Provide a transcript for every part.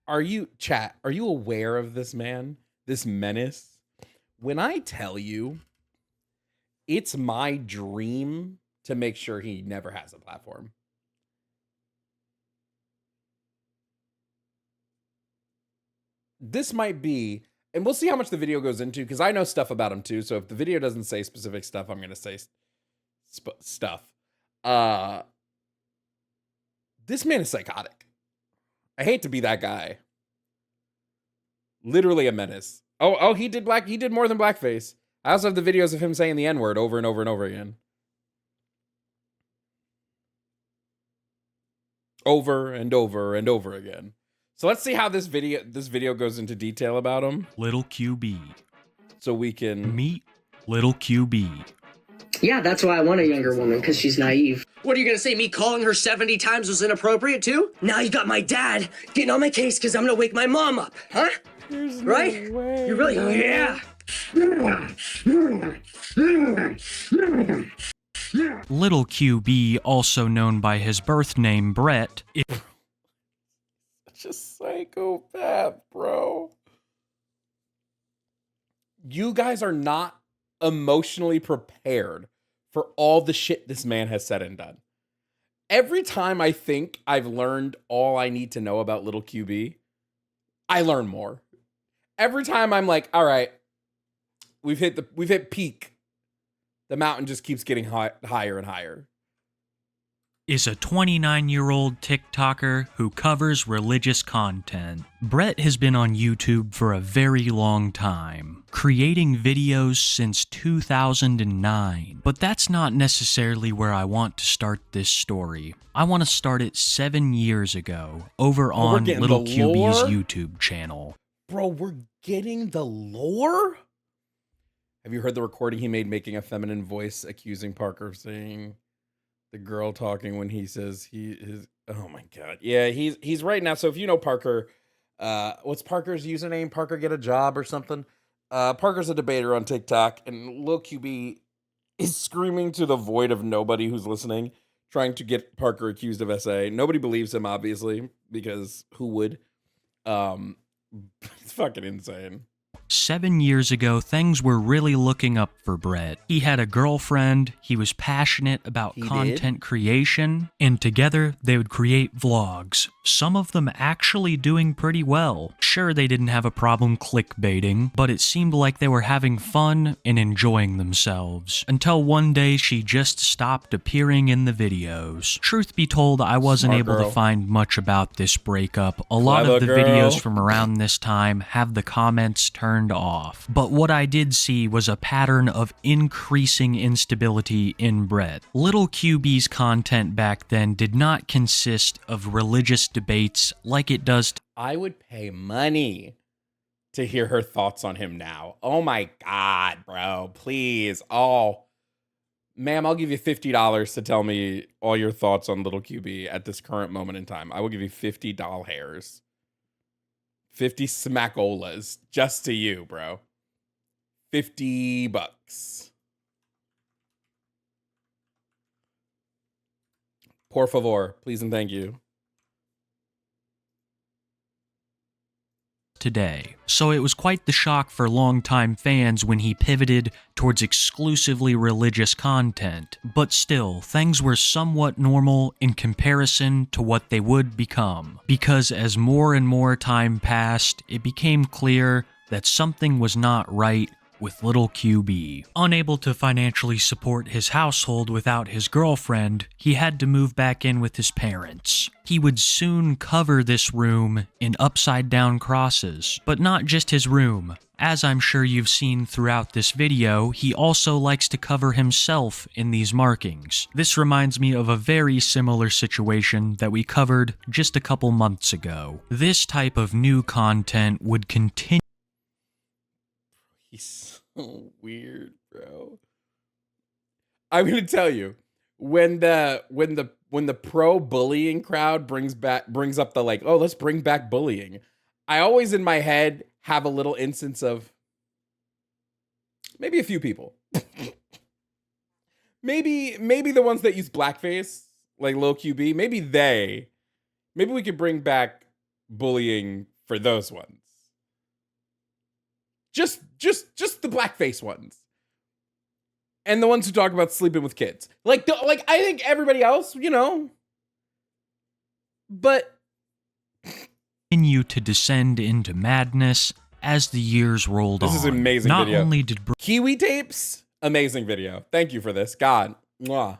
Are you aware of this man? This menace? When I tell you, it's my dream to make sure he never has a platform. This might be, and we'll see how much the video goes into, because I know stuff about him too. So if the video doesn't say specific stuff, I'm going to say stuff. This man is psychotic. I hate to be that guy. Literally a menace. Oh, he did more than blackface. I also have the videos of him saying the N-word over and over and over again. Over and over and over again. So let's see how this video goes into detail about him. Little QB. So we can meet Little QB. Yeah, that's why I want a younger woman, because she's naive. What are you gonna say, me calling her 70 times was inappropriate too? Now you got my dad getting on my case because I'm gonna wake my mom up, huh? There's right? No way. You really, yeah. Little QB, also known by his birth name Brett, such a psychopath, bro. You guys are not emotionally prepared for all the shit this man has said and done. Every time I think I've learned all I need to know about Little QB, I learn more. Every time I'm like, all right, we've hit peak. The mountain just keeps getting higher and higher. Is a 29-year-old TikToker who covers religious content. Brett has been on YouTube for a very long time, creating videos since 2009. But that's not necessarily where I want to start this story. I want to start it 7 years ago, over on Little QB's YouTube channel. Bro, we're getting the lore? Have you heard the recording he made making a feminine voice accusing Parker of saying the girl talking when he says oh my god. Yeah, he's right now. So if you know Parker, what's Parker's username? Parker Get a Job or something? Parker's a debater on TikTok, and Lil QB is screaming to the void of nobody who's listening, trying to get Parker accused of SA. Nobody believes him, obviously, because who would? It's fucking insane. 7 years ago, things were really looking up for Brett. He had a girlfriend, he was passionate about content creation, and together they would create vlogs, some of them actually doing pretty well. Sure, they didn't have a problem clickbaiting, but it seemed like they were having fun and enjoying themselves. Until one day she just stopped appearing in the videos. Truth be told, I wasn't able to find much about this breakup. A lot of the videos from around this time have the comments turned off. But what I did see was a pattern of increasing instability in Brett. Little QB's content back then did not consist of religious debates like it does today. I would pay money to hear her thoughts on him now. Oh my god, bro. Please. Oh. Ma'am, I'll give you $50 to tell me all your thoughts on Little QB at this current moment in time. I will give you $50 hairs. 50 smackolas just to you, bro. $50. Por favor, please and thank you. Today. So it was quite the shock for longtime fans when he pivoted towards exclusively religious content. But still, things were somewhat normal in comparison to what they would become. Because as more and more time passed, it became clear that something was not right with Little QB. Unable to financially support his household without his girlfriend, he had to move back in with his parents. He would soon cover this room in upside-down crosses, but not just his room. As I'm sure you've seen throughout this video, he also likes to cover himself in these markings. This reminds me of a very similar situation that we covered just a couple months ago. This type of new content would continue. He's so weird, bro. I'm gonna tell you, when the pro bullying crowd brings up the like, oh, let's bring back bullying, I always in my head have a little instance of maybe a few people. Maybe the ones that use blackface, like Lil QB, maybe we could bring back bullying for those ones. Just the blackface ones. And the ones who talk about sleeping with kids. Like I think everybody else, but continue to descend into madness as the years rolled on. This is an amazing Not video. only did Kiwi tapes, amazing video. Thank you for this. God. Mwah.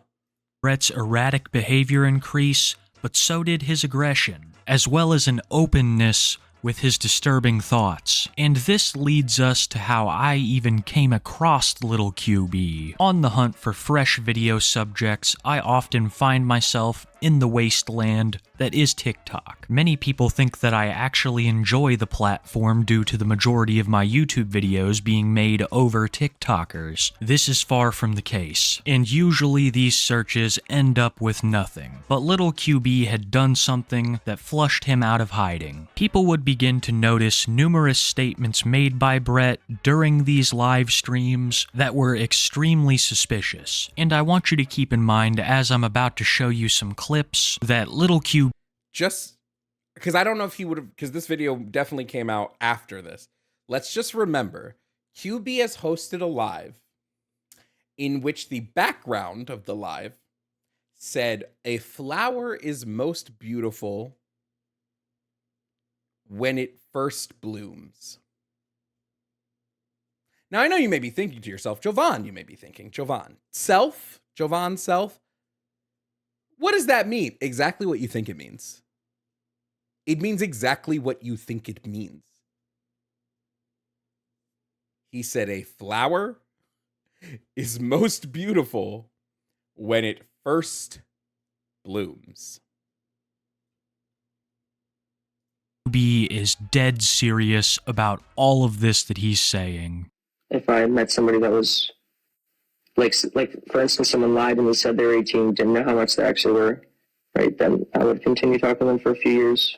Brett's erratic behavior increase, but so did his aggression, as well as an openness with his disturbing thoughts. And this leads us to how I even came across Little QB. On the hunt for fresh video subjects, I often find myself in the wasteland that is TikTok. Many people think that I actually enjoy the platform due to the majority of my YouTube videos being made over TikTokers. This is far from the case, and usually these searches end up with nothing. But Little QB had done something that flushed him out of hiding. People would begin to notice numerous statements made by Brett during these live streams that were extremely suspicious. And I want you to keep in mind as I'm about to show you some clips that Little QB just because I don't know if he would have, because this video definitely came out after this. Let's just remember, QB has hosted a live in which the background of the live said, "A flower is most beautiful when it first blooms." Now, I know you may be thinking to yourself, Jovan, self, what does that mean? Exactly what you think it means. It means exactly what you think it means. He said a flower is most beautiful when it first blooms. is dead serious about all of this that he's saying. If I met somebody that was, like for instance, someone lied and they said they were 18, didn't know how much they actually were, right, then I would continue talking to them for a few years.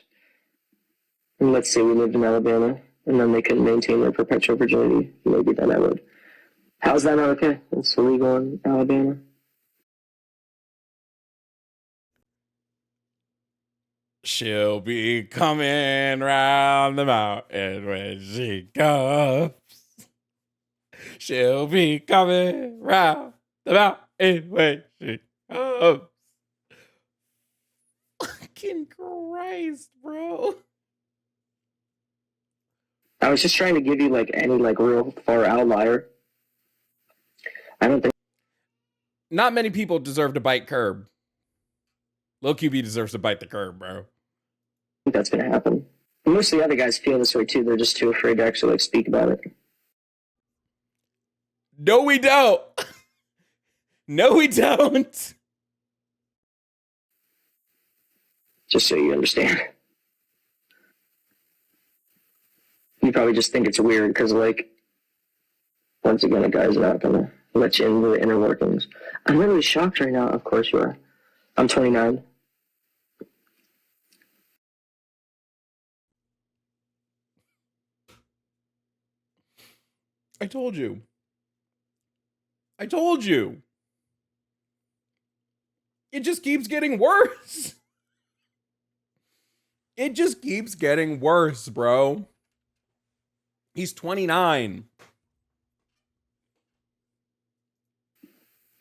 And let's say we lived in Alabama, and then they couldn't maintain their perpetual virginity. Maybe then I would. How's that not okay? It's illegal in Alabama. She'll be coming round the mountain when she comes. She'll be coming round the mountain when she comes. Fucking Christ, bro. I was just trying to give you any real far outlier. I don't think Not many people deserve to bite curb. Lil QB deserves to bite the curb, bro. that's going to happen. Most of the other guys feel this way too. They're just too afraid to actually speak about it. No, we don't. No, we don't. Just so you understand. You probably just think it's weird because, once again, a guy's not going to let you into the inner workings. I'm really shocked right now. Of course you are. I'm 29. I told you. It just keeps getting worse. It just keeps getting worse, bro. He's 29.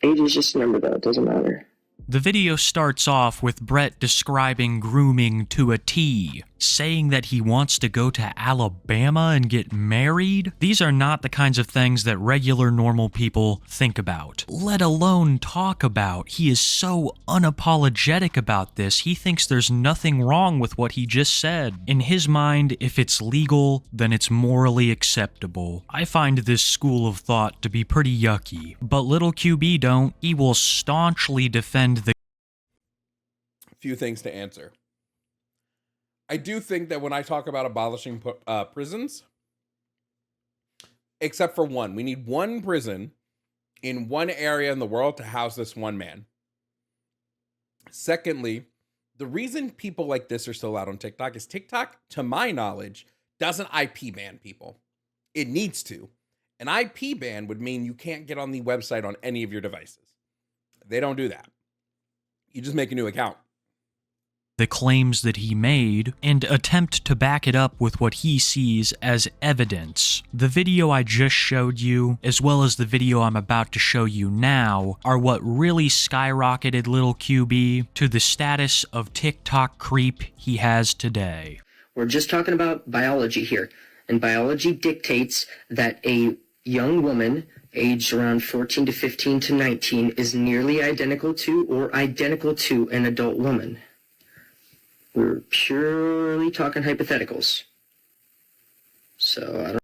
Age is just a number, though. It doesn't matter. The video starts off with Brett describing grooming to a T, saying that he wants to go to Alabama and get married. These are not the kinds of things that regular normal people think about, let alone talk about. He is so unapologetic about this. He thinks there's nothing wrong with what he just said. In his mind, if it's legal, then it's morally acceptable. I find this school of thought to be pretty yucky, but Little QB don't. He will staunchly defend the Few things to answer. I do think that when I talk about abolishing prisons, except for one, we need one prison in one area in the world to house this one man. Secondly, the reason people like this are still out on TikTok is TikTok, to my knowledge, doesn't IP ban people. It needs to. An IP ban would mean you can't get on the website on any of your devices. They don't do that. You just make a new account. The claims that he made and attempt to back it up with what he sees as evidence. The video I just showed you, as well as the video I'm about to show you now, are what really skyrocketed Little QB to the status of TikTok creep he has today. We're just talking about biology here, and biology dictates that a young woman aged around 14 to 15 to 19 is nearly identical to or identical to an adult woman. We're purely talking hypotheticals. So I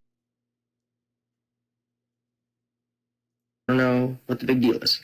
don't know what the big deal is.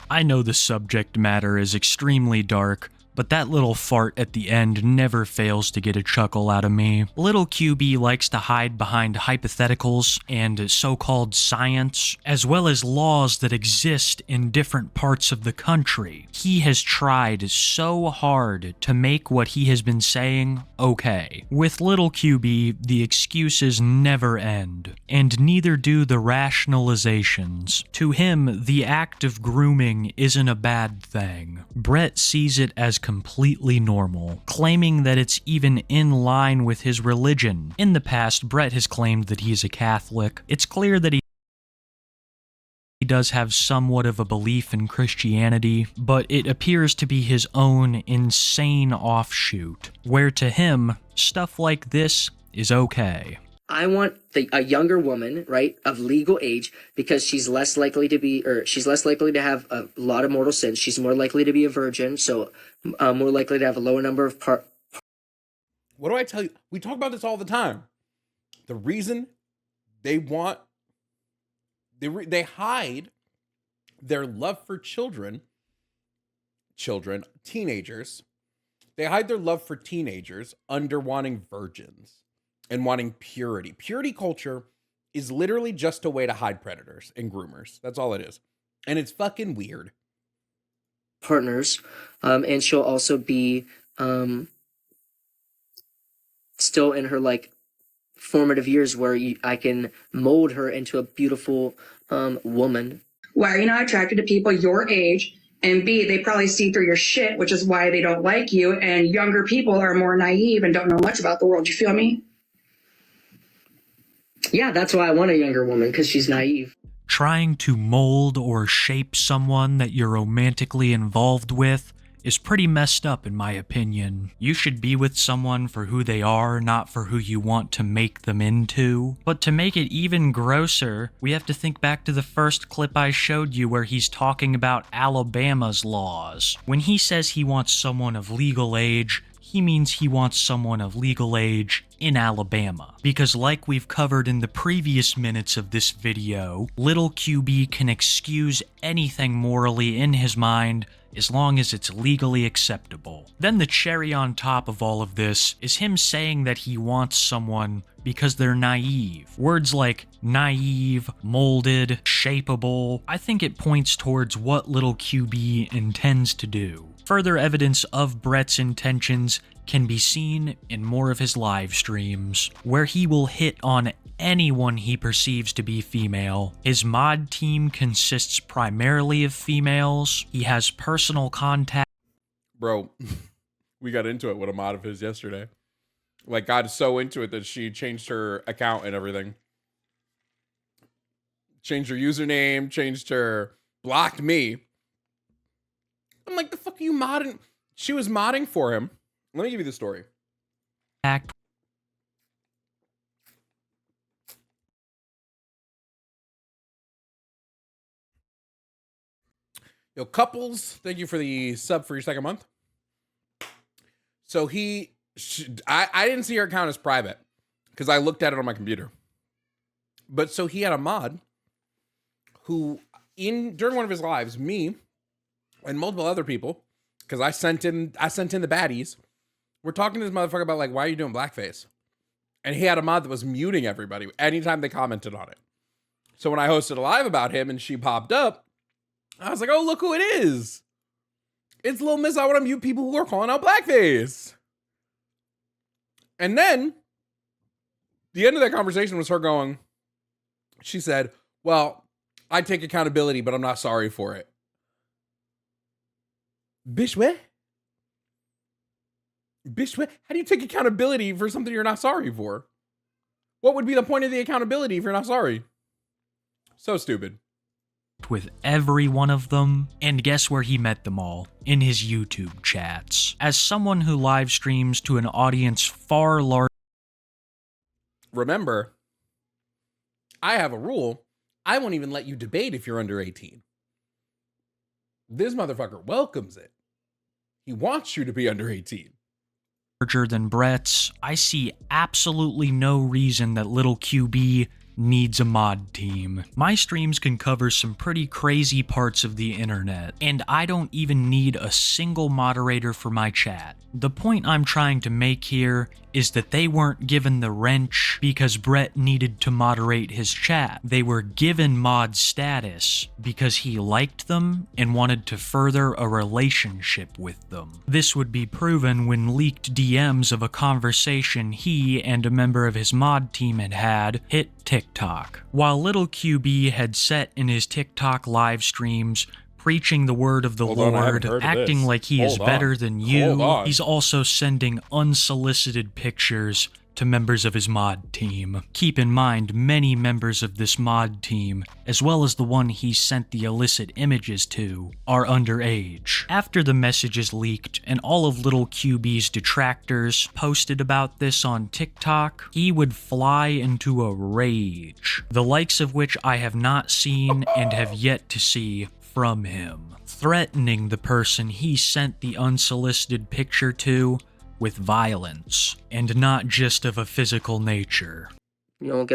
I know the subject matter is extremely dark, but that little fart at the end never fails to get a chuckle out of me. Little QB likes to hide behind hypotheticals and so-called science, as well as laws that exist in different parts of the country. He has tried so hard to make what he has been saying okay. With Little QB, the excuses never end, and neither do the rationalizations. To him, the act of grooming isn't a bad thing. Brett sees it as completely normal, claiming that it's even in line with his religion. In the past, Brett has claimed that he's a Catholic. It's clear that he does have somewhat of a belief in Christianity, but it appears to be his own insane offshoot, where to him, stuff like this is okay. I want a younger woman, right, of legal age, because she's less likely to be, or she's less likely to have a lot of mortal sins. She's more likely to be a virgin, so more likely to have a lower number of What do I tell you? We talk about this all the time. The reason they want, they hide their love for children, teenagers. They hide their love for teenagers under wanting virgins and wanting purity. Purity culture is literally just a way to hide predators and groomers. That's all it is. And it's fucking weird. partners, and she'll also be still in her like formative years where I can mold her into a beautiful woman. Why are you not attracted to people your age? And B, they probably see through your shit, which is why they don't like you. And younger people are more naive and don't know much about the world. You feel me? Yeah, that's why I want a younger woman, because she's naive. Trying to mold or shape someone that you're romantically involved with is pretty messed up in my opinion. You should be with someone for who they are, not for who you want to make them into. But to make it even grosser, we have to think back to the first clip I showed you where he's talking about Alabama's laws. When he says he wants someone of legal age, he means he wants someone of legal age in Alabama. Because like we've covered in the previous minutes of this video, Little QB can excuse anything morally in his mind as long as it's legally acceptable. Then the cherry on top of all of this is him saying that he wants someone because they're naive. Words like naive, molded, shapeable, I think it points towards what Little QB intends to do. Further evidence of Brett's intentions can be seen in more of his live streams, where he will hit on anyone he perceives to be female. His mod team consists primarily of females. He has personal contact. Bro, we got into it with a mod of his yesterday. Like, got so into it that she changed her account and everything. Changed her username, blocked me. I'm like, the fuck are you modding? She was modding for him. Let me give you the story. Yo, Couples, thank you for the sub for your second month. So I didn't see her account as private because I looked at it on my computer. But so he had a mod who, during one of his lives, me and multiple other people, because I sent in the baddies, we're talking to this motherfucker about like, why are you doing blackface? And he had a mod that was muting everybody anytime they commented on it. So when I hosted a live about him and she popped up, I was like, oh, look who it is. It's Lil Miss. I want to mute people who are calling out blackface. And then the end of that conversation was her going, she said, well, I take accountability, but I'm not sorry for it. Bish what? Bish what? How do you take accountability for something you're not sorry for? What would be the point of the accountability if you're not sorry? So stupid. With every one of them, and guess where he met them all? In his YouTube chats. As someone who live streams to an audience far larger. Remember, I have a rule. I won't even let you debate if you're under 18. This motherfucker welcomes it. He wants you to be under 18. Larger than Brett's, I see absolutely no reason that little QB needs a mod team. My streams can cover some pretty crazy parts of the internet, and I don't even need a single moderator for my chat. The point I'm trying to make here is that they weren't given the wrench because Brett needed to moderate his chat. They were given mod status because he liked them and wanted to further a relationship with them. This would be proven when leaked DMs of a conversation he and a member of his mod team had hit TikTok. While little QB had set in his TikTok live streams preaching the word of the Lord, acting like he is better than you, he's also sending unsolicited pictures to members of his mod team. Keep in mind, many members of this mod team, as well as the one he sent the illicit images to, are underage. After the messages leaked and all of little QB's detractors posted about this on TikTok, he would fly into a rage, the likes of which I have not seen and have yet to see from him, threatening the person he sent the unsolicited picture to with violence, and not just of a physical nature. You don't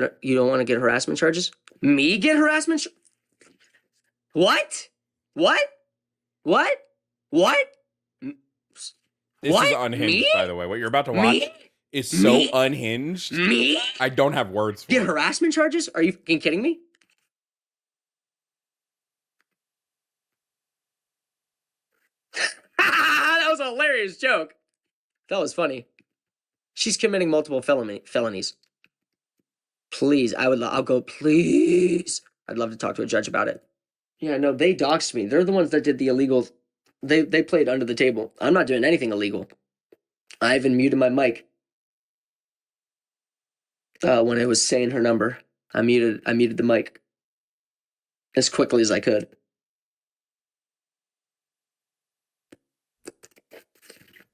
want to get harassment charges? Me get harassment? What? What? What? What? This what? is unhinged, Me? by the way. What you're about to watch Me? is so Me? unhinged. Me? I don't have words for Get it. harassment charges? Are you fucking kidding me? That was a hilarious joke. That was funny. She's committing multiple felonies. Please, I'll go, please. I'd love to talk to a judge about it. Yeah, no, they doxed me. They're the ones that did the illegal. They played under the table. I'm not doing anything illegal. I even muted my mic. When I was saying her number, I muted the mic as quickly as I could.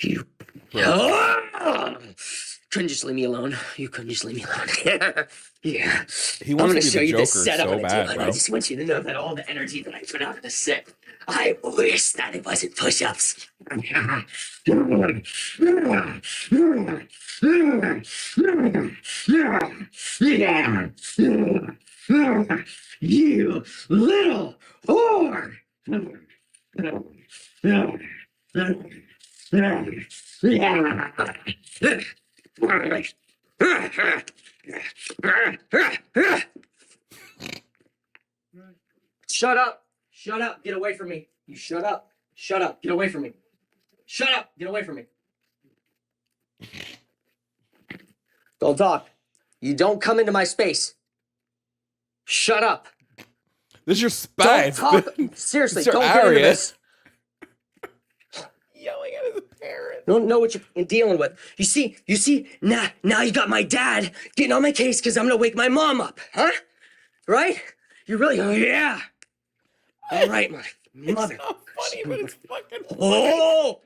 You couldn't just leave me alone. You couldn't just leave me alone. Yeah. He I'm wants gonna to show be you the the Joker set I'm so gonna bad, do. bro. I just want you to know that all the energy that I put out in the set, I wish that it wasn't push-ups. You little whore. Shut up. Shut up. Get away from me. You shut up. Shut up. Get away from me. Shut up. Get away from me. Don't talk. You don't come into my space. Shut up. This is your spy. Don't talk. Seriously, It's your don't get into area. this. Yelling at his parents. You don't know what you're dealing with. You see, now you got my dad getting on my case because I'm gonna wake my mom up, huh? Right? You really, yeah. All right, my mother. It's not funny, but it's fucking funny. Oh!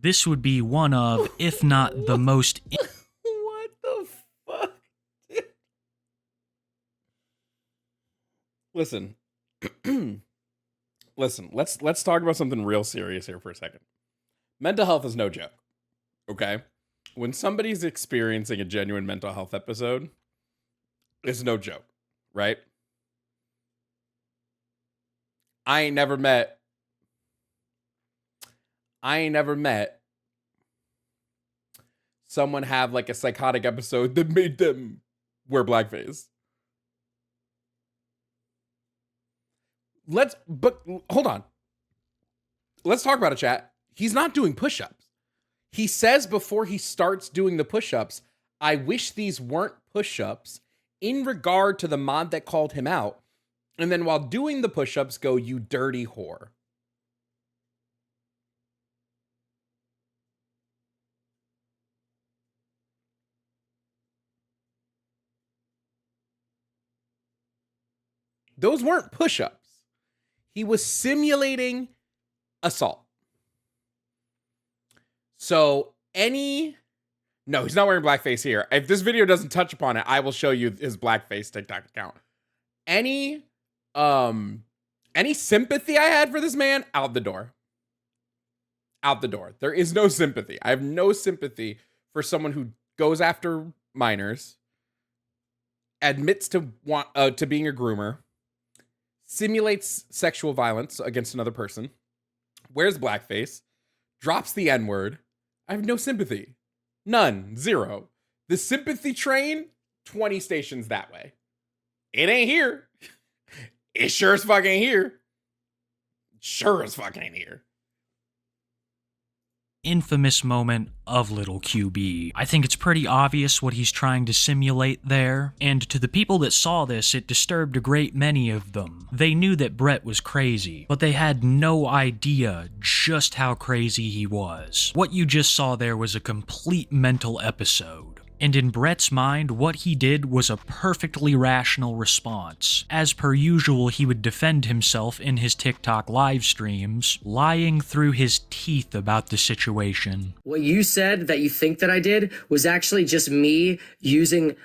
This would be one of, if not the most What the fuck? Listen. Listen, let's talk about something real serious here for a second. Mental health is no joke. Okay? When somebody's experiencing a genuine mental health episode, it's no joke, right? I ain't never met someone have like a psychotic episode that made them wear blackface. But hold on. Let's talk about it, chat. He's not doing push-ups. He says before he starts doing the push-ups, I wish these weren't push-ups in regard to the mod that called him out. And then while doing the push-ups, go, you dirty whore. those weren't push-ups. He was simulating assault. So no, he's not wearing blackface here. If this video doesn't touch upon it, I will show you his blackface TikTok account. Any sympathy I had for this man, out the door. Out the door. There is no sympathy. I have no sympathy for someone who goes after minors, admits to being a groomer, simulates sexual violence against another person, wears blackface, drops the N-word. I have no sympathy. None. Zero. The sympathy train, 20 stations that way. It ain't here. It sure as fucking here. Sure as fucking here. Infamous moment of little QB. I think it's pretty obvious what he's trying to simulate there, and to the people that saw this, it disturbed a great many of them. They knew that Brett was crazy, but they had no idea just how crazy he was. What you just saw there was a complete mental episode. And in Brett's mind, what he did was a perfectly rational response. As per usual, he would defend himself in his TikTok live streams, lying through his teeth about the situation. What you said that you think that I did was actually just me using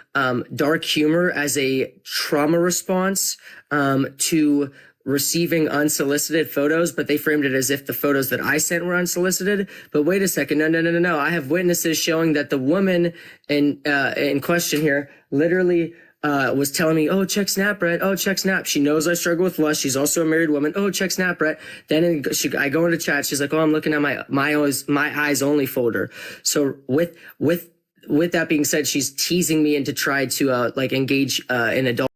dark humor as a trauma response to receiving unsolicited photos, but they framed it as if the photos that I sent were unsolicited. But wait a second, no. I have witnesses showing that the woman in question here literally was telling me, "Oh, check Snap, Brett. Oh, check Snap." She knows I struggle with lust. She's also a married woman. "Oh, check Snap, Brett." Then I go into chat. She's like, "Oh, I'm looking at my eyes only folder." So with that being said, she's teasing me into try to engage in adult.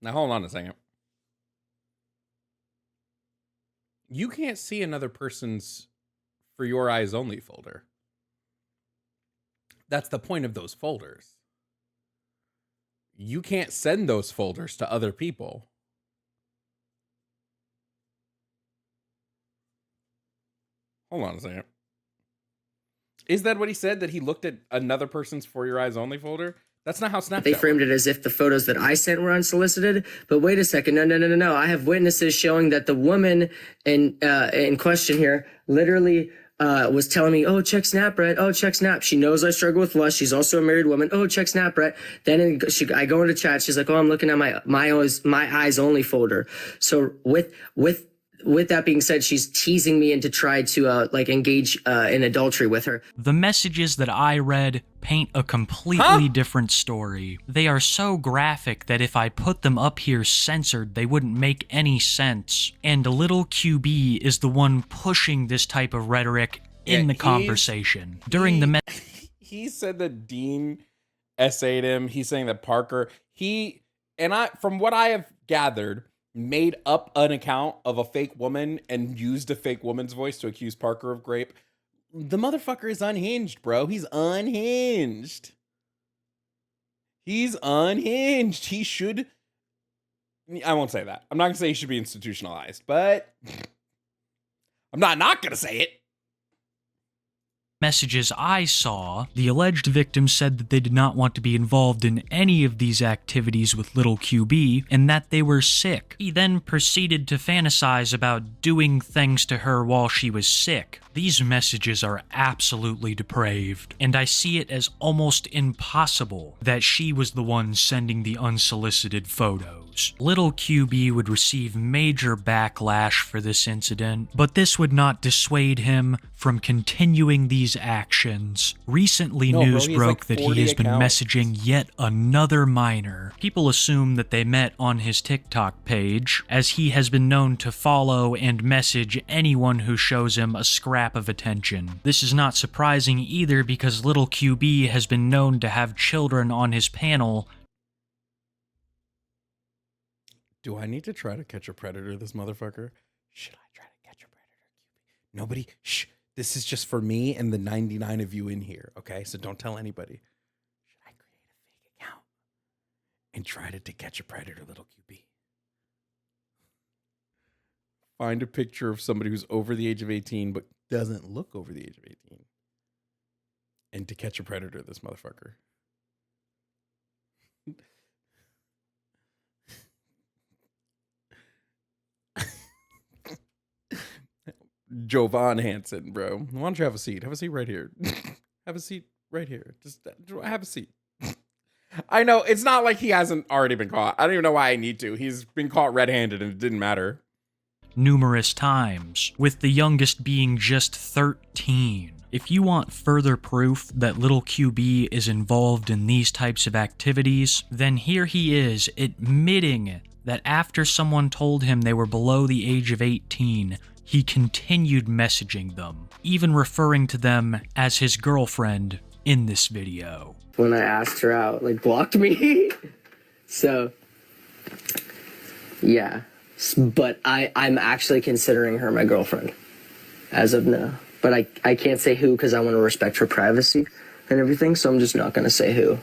Now, hold on a second. You can't see another person's For Your Eyes Only folder. That's the point of those folders. You can't send those folders to other people. Hold on a second. Is that what he said? That he looked at another person's For Your Eyes Only folder? That's not how Snapchat They framed it as if the photos that I sent were unsolicited. But wait a second, no. I have witnesses showing that the woman in question here literally was telling me, "Oh, check Snap, Brett. Oh, check Snap." She knows I struggle with lust. She's also a married woman. "Oh, check Snap, Brett." Then I go into chat. She's like, "Oh, I'm looking at my eyes only folder." So with that being said, she's teasing me into try to engage in adultery with her. The messages that I read paint a completely different story. They are so graphic that if I put them up here censored, they wouldn't make any sense. And little QB is the one pushing this type of rhetoric in the conversation. During the he said that Dean essayed him. He's saying that Parker, from what I have gathered, made up an account of a fake woman and used a fake woman's voice to accuse Parker of rape. The motherfucker is unhinged, bro. He's unhinged. He's unhinged. He should... I won't say that. I'm not going to say he should be institutionalized, but I'm not going to say it. Messages I saw, the alleged victim said that they did not want to be involved in any of these activities with little QB and that they were sick. He then proceeded to fantasize about doing things to her while she was sick. These messages are absolutely depraved, and I see it as almost impossible that she was the one sending the unsolicited photos. Little QB would receive major backlash for this incident, but this would not dissuade him from continuing these actions. Recently, news broke that he has been messaging yet another minor. People assume that they met on his TikTok page, as he has been known to follow and message anyone who shows him a scrap of attention. This is not surprising either because little QB has been known to have children on his panel. Do I need to try to catch a predator, this motherfucker? Should I try to catch a predator, QB? Nobody, shh. This is just for me and the 99 of you in here, okay? So don't tell anybody. Should I create a fake account and try to catch a predator, little QB? Find a picture of somebody who's over the age of 18 but doesn't look over the age of 18. And to catch a predator, this motherfucker. Jovan Hansen, bro. Why don't you have a seat? Have a seat right here. Have a seat right here. Just have a seat. I know it's not like he hasn't already been caught. I don't even know why I need to. He's been caught red-handed and it didn't matter. Numerous times, with the youngest being just 13. If you want further proof that little QB is involved in these types of activities, then here he is admitting that after someone told him they were below the age of 18, he continued messaging them, even referring to them as his girlfriend in this video. When I asked her out, like, blocked me. So, yeah. But I'm actually considering her my girlfriend as of now. But I can't say who because I want to respect her privacy and everything, so I'm just not going to say who.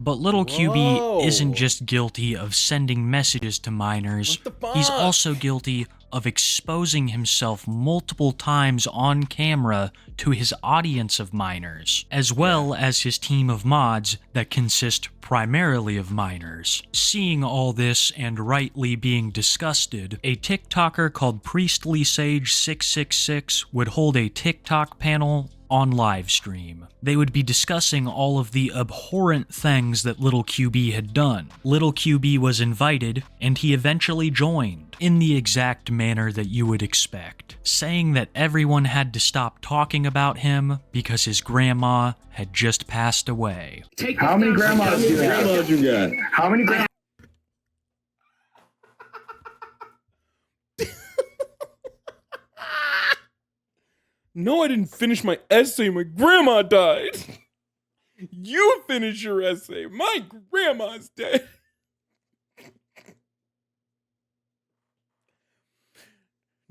But little QB isn't just guilty of sending messages to minors, he's also guilty of exposing himself multiple times on camera to his audience of minors, as well as his team of mods that consist primarily of minors. Seeing all this and rightly being disgusted, a TikToker called PriestlySage666 would hold a TikTok panel on live stream. They would be discussing all of the abhorrent things that Little QB had done. Little QB was invited, and he eventually joined, in the exact manner that you would expect, saying that everyone had to stop talking about him because his grandma had just passed away. How many grandmas do you have? How many grandmas? No, I didn't finish my essay. My grandma died. You finish your essay. My grandma's dead.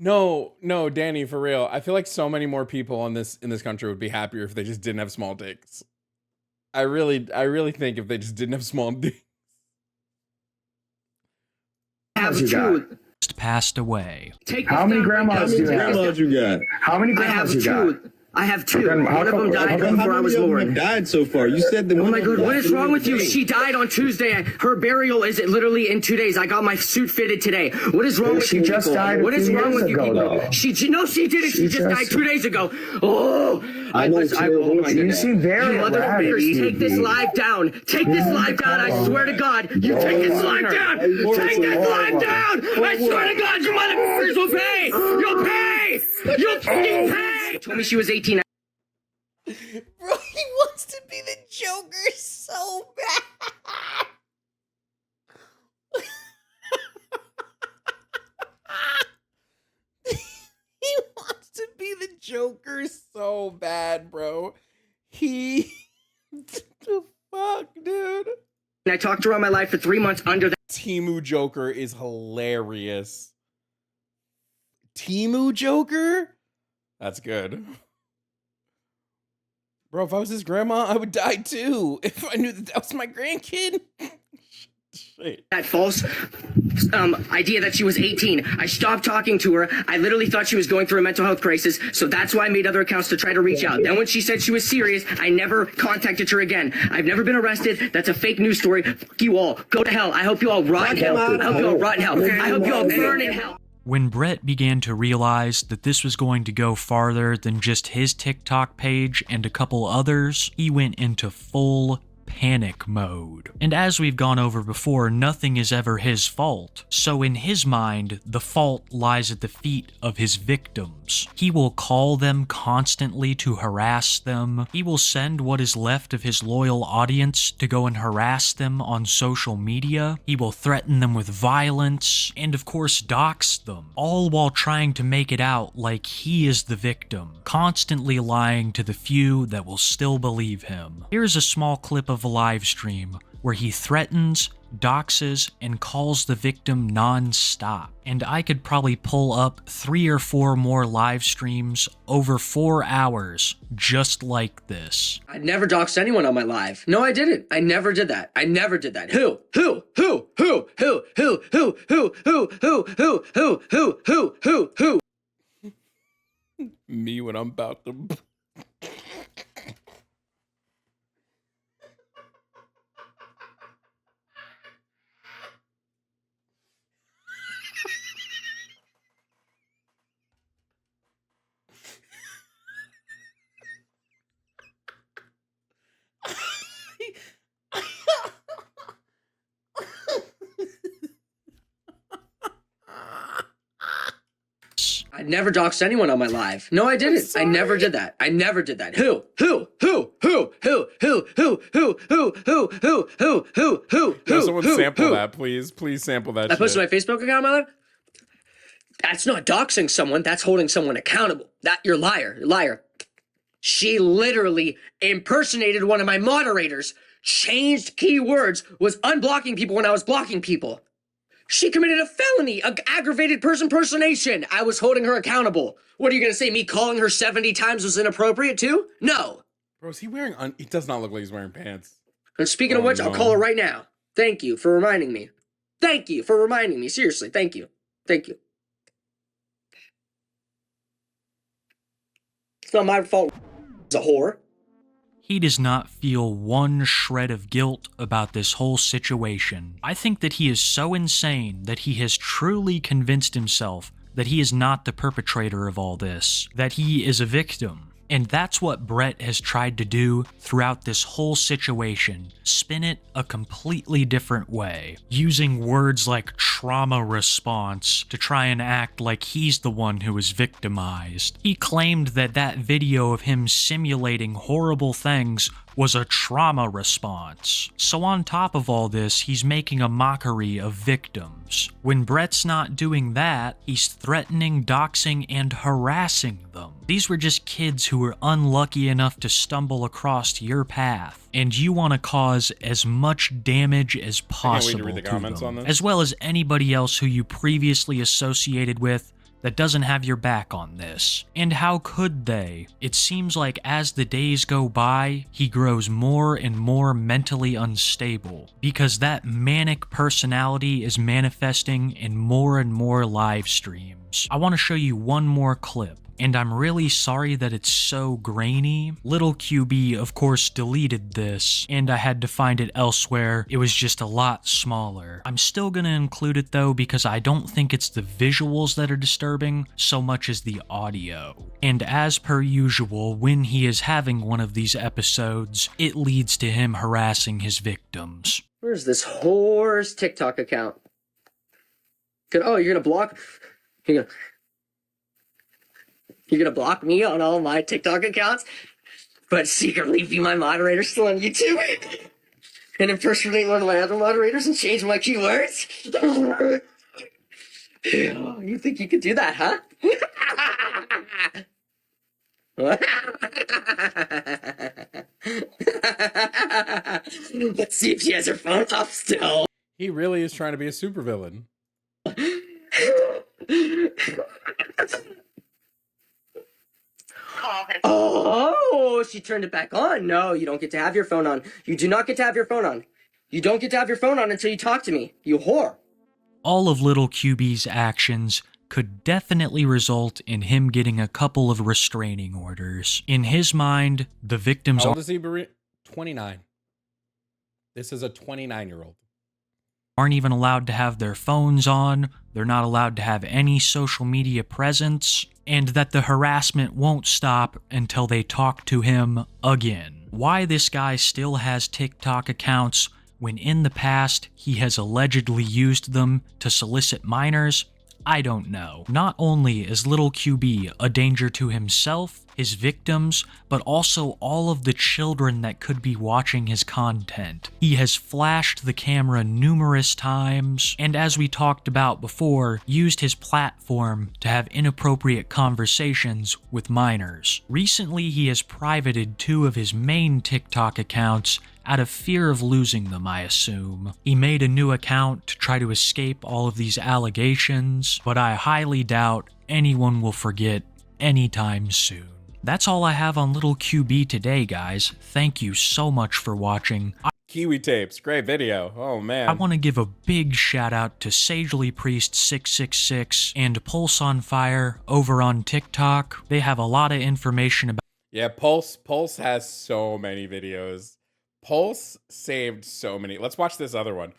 No, Danny, for real. I feel like so many more people in this country would be happier if they just didn't have small dicks. I really think if they just didn't have small dicks. Have two. Just passed away. How many grandmas do you have? How many grandmas you got? I have two. One of them died before I was born. Died so far. You said that. Oh my god, what is wrong with you? She died on Tuesday. Her burial is literally in 2 days. I got my suit fitted today. What is wrong with you? She just died. What is wrong with you people? Though. She didn't. She just died 2 days ago. Oh, I know. Oh my you seem very motherfuckers, take this live down. Take this live down. I swear to God, you take this live down. Take this live down. I swear to God, you motherfuckers will pay. You'll pay. You'll fucking pay. Told me she was 18. Bro, he wants to be the Joker so bad. He wants to be the Joker so bad, bro. The fuck, dude? And I talked to her on my life for 3 months under that. Timu Joker is hilarious. Timu Joker? That's good. Bro, if I was his grandma, I would die too. If I knew that was my grandkid. Shit. That false idea that she was 18. I stopped talking to her. I literally thought she was going through a mental health crisis, so that's why I made other accounts to try to reach out. Then when she said she was serious, I never contacted her again. I've never been arrested. That's a fake news story. Fuck you all. Go to hell. I hope you all rot in hell. I hope you all rot in hell. I hope you all burn in hell. When Brett began to realize that this was going to go farther than just his TikTok page and a couple others, he went into full panic mode. And as we've gone over before, nothing is ever his fault. So in his mind, the fault lies at the feet of his victims. He will call them constantly to harass them. He will send what is left of his loyal audience to go and harass them on social media. He will threaten them with violence and of course dox them, all while trying to make it out like he is the victim, constantly lying to the few that will still believe him. Here's a small clip of a live stream where he threatens, doxes, and calls the victim non-stop. And I could probably pull up 3 or 4 more live streams over 4 hours just like this. I never doxed anyone on my live. No, I didn't. I never did that. I never did that. Who? Me when I'm about to... I never doxed anyone on my live. No, I didn't. I never did that. I never did that. Who? No, someone sample that, please. Please sample that I posted shit. my Facebook account on my live. That's not doxing someone. That's holding someone accountable. You're a liar. You're a liar. She literally impersonated one of my moderators, changed keywords, was unblocking people when I was blocking people. She committed a felony, aggravated person impersonation. I was holding her accountable. What are you going to say? Me calling her 70 times was inappropriate too? No. Bro, is he wearing... He does not look like he's wearing pants. And speaking of which, no. I'll call her right now. Thank you for reminding me. Thank you for reminding me. Seriously, thank you. Thank you. It's not my fault. It's a whore. He does not feel one shred of guilt about this whole situation. I think that he is so insane that he has truly convinced himself that he is not the perpetrator of all this, that he is a victim. And that's what Brett has tried to do throughout this whole situation, spin it a completely different way, using words like trauma response to try and act like he's the one who was victimized. He claimed that that video of him simulating horrible things was a trauma response. So on top of all this, he's making a mockery of victims. When Brett's not doing that, he's threatening, doxing, and harassing them. These were just kids who were unlucky enough to stumble across your path, and you want to cause as much damage as possible to them, as well as anybody else who you previously associated with that doesn't have your back on this. And how could they? It seems like as the days go by, he grows more and more mentally unstable, because that manic personality is manifesting in more and more live streams. I want to show you one more clip. And I'm really sorry that it's so grainy. Little QB, of course, deleted this, and I had to find it elsewhere. It was just a lot smaller. I'm still gonna include it though, because I don't think it's the visuals that are disturbing so much as the audio. And as per usual, when he is having one of these episodes, it leads to him harassing his victims. Where's this whore's TikTok account? Oh, you're gonna block? You're gonna block me on all my TikTok accounts, but secretly be my moderator still on YouTube and impersonate one of my other moderators and change my keywords? You think you could do that, huh? Let's see if she has her phone off still. He really is trying to be a supervillain. Oh, she turned it back on. No, you don't get to have your phone on. You do not get to have your phone on. You don't get to have your phone on until you talk to me, you whore. All of Little QB's actions could definitely result in him getting a couple of restraining orders. In his mind, the victims How old is he, 29. This is a 29-year-old. Aren't even allowed to have their phones on, they're not allowed to have any social media presence, and that the harassment won't stop until they talk to him again. Why this guy still has TikTok accounts when in the past he has allegedly used them to solicit minors, I don't know. Not only is Little QB a danger to himself, his victims, but also all of the children that could be watching his content. He has flashed the camera numerous times, and as we talked about before, used his platform to have inappropriate conversations with minors. Recently, he has privated 2 of his main TikTok accounts out of fear of losing them, I assume. He made a new account to try to escape all of these allegations, but I highly doubt anyone will forget anytime soon. That's all I have on Little QB today, guys. Thank you so much for watching. Kiwi tapes, great video. Oh man. I want to give a big shout out to Sagely Priest 666 and Pulse on Fire over on TikTok. They have a lot of information about. Yeah, Pulse has so many videos. Pulse saved so many. Let's watch this other one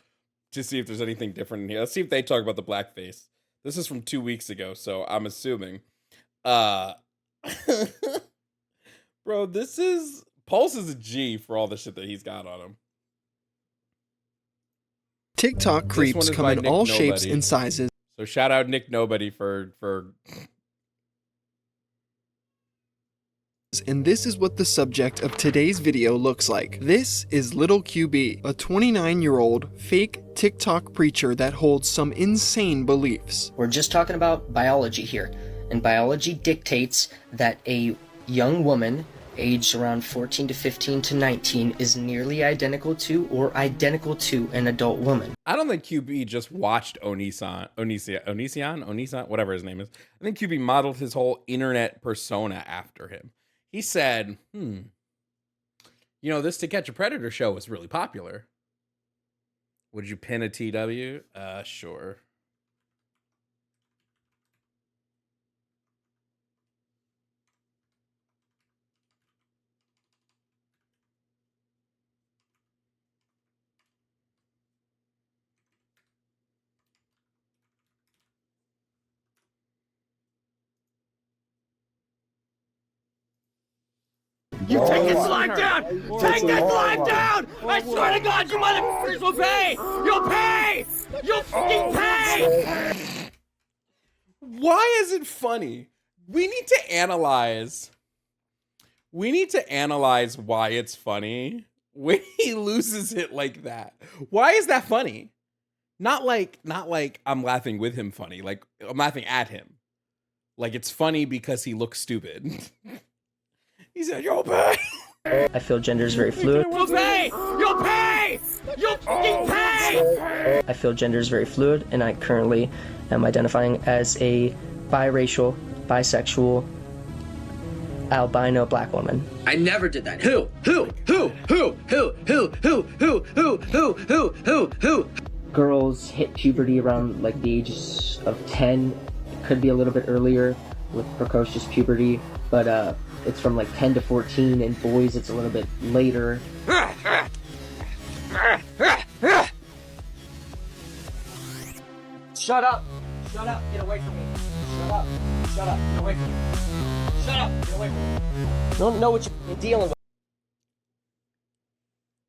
to see if there's anything different in here. Let's see if they talk about the blackface. This is from 2 weeks ago, so I'm assuming. Bro, Pulse is a G for all the shit that he's got on him. TikTok creeps come in all shapes and sizes. So shout out Nick Nobody for And this is what the subject of today's video looks like. This is Little QB, a 29-year-old fake TikTok preacher that holds some insane beliefs. We're just talking about biology here, and biology dictates that a young woman aged around 14 to 15 to 19 is nearly identical to or identical to an adult woman. I don't think QB just watched Onision, whatever his name is. I think QB modeled his whole internet persona after him. He said, this To Catch a Predator show was really popular. Would you pin a TW? Sure. You take this live down! Take this live down! I swear to God, you motherfuckers will pay! You'll pay! You'll fucking pay! Why is it funny? We need to analyze why it's funny when he loses it like that. Why is that funny? Not like I'm laughing with him funny. Like I'm laughing at him. Like it's funny because he looks stupid. He said, "You'll pay." I feel gender is very fluid. You'll pay! You'll pay! You'll fucking pay! I feel gender is very fluid, and I currently am identifying as a biracial, bisexual, albino black woman. I never did that. Who? Girls hit puberty around like the ages of 10. Could be a little bit earlier with precocious puberty, but it's from like 10 to 14, and boys it's a little bit later. Shut up! Shut up! Get away from me! Shut up! Shut up! Get away from me! Shut up! Get away from me! You don't know what you're dealing with.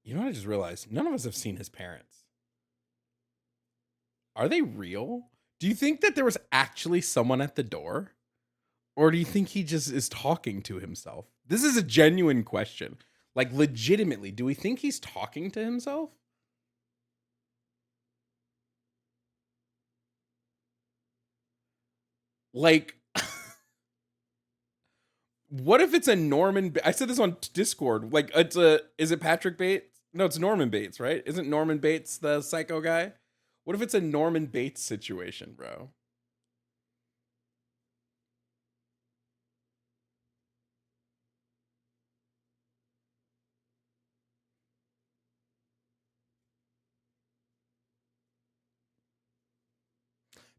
You know what I just realized? None of us have seen his parents. Are they real? Do you think that there was actually someone at the door? Or do you think he just is talking to himself? This is a genuine question. Like, legitimately, do we think he's talking to himself? Like, what if it's a Norman? I said this on Discord. Like, is it Patrick Bates? No, it's Norman Bates, right? Isn't Norman Bates the psycho guy? What if it's a Norman Bates situation, bro?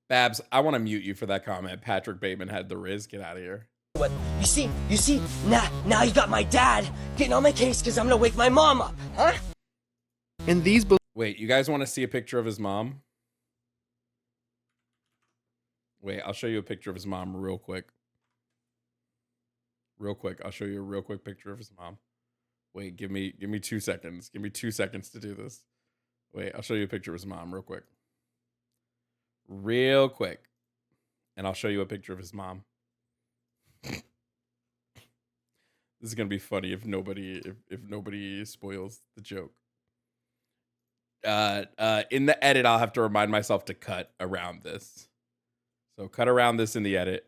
Babs, I want to mute you for that comment. Patrick Bateman had the Riz. Get out of here. What? You see, now you got my dad getting on my case because I'm gonna wake my mom up, huh? And these Wait, you guys want to see a picture of his mom? Wait, I'll show you a picture of his mom real quick. I'll show you a real quick picture of his mom. Wait, give me 2 seconds. Give me 2 seconds to do this. Wait, I'll show you a picture of his mom real quick. And I'll show you a picture of his mom. This is gonna be funny if nobody spoils the joke. In the edit, I'll have to remind myself to cut around this. So cut around this in the edit.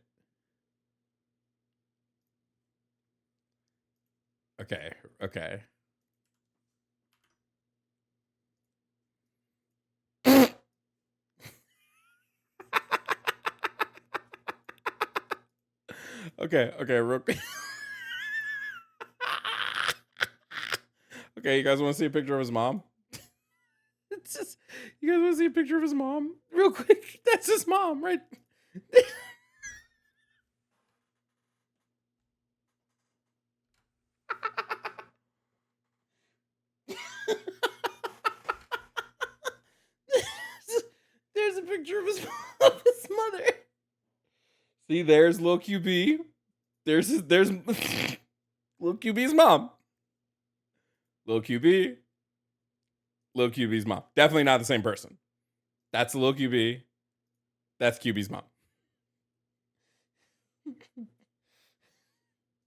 Okay. Okay, real quick. Okay, you guys want to see a picture of his mom? It's just, you guys want to see a picture of his mom? Real quick, that's his mom, right? There's a picture of his mother. See, there's Lil QB. There's Lil QB's mom. Lil QB's mom. Definitely not the same person. That's Lil QB. That's QB's mom.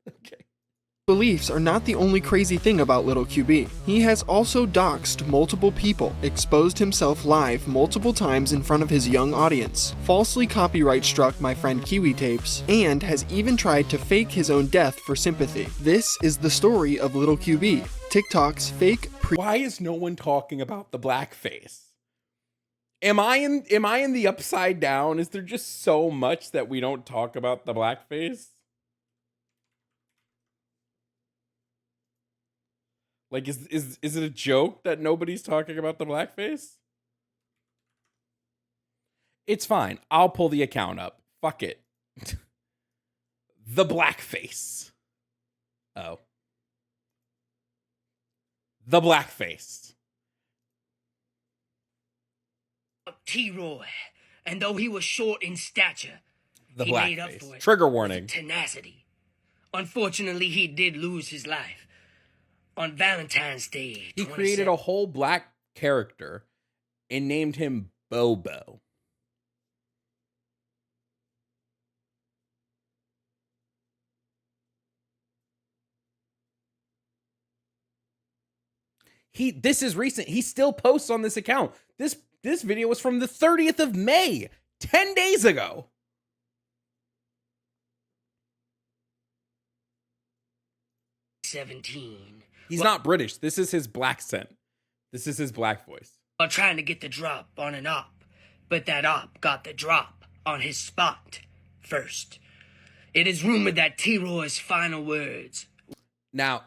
Okay. Beliefs are not the only crazy thing about Little QB. He has also doxed multiple people, exposed himself live multiple times in front of his young audience, falsely copyright struck my friend Kiwi Tapes, and has even tried to fake his own death for sympathy. This is the story of Little QB, TikTok's fake Why is no one talking about the blackface? Am I in the upside down? Is there just so much that we don't talk about the blackface? Like, is it a joke that nobody's talking about the blackface? It's fine. I'll pull the account up. Fuck it. The blackface. Oh. The blackface. T-Roy, and though he was short in stature, The he made up blackface. for it Trigger with warning. tenacity. Unfortunately, he did lose his life on Valentine's Day. He created a whole black character and named him Bobo. This is recent. He still posts on this account. This video was from the 30th of May, 10 days ago. He's not British. This is his black scent. This is his black voice. While trying to get the drop on an op, but that op got the drop on his spot first. It is rumored that T-Roy's final words. Now,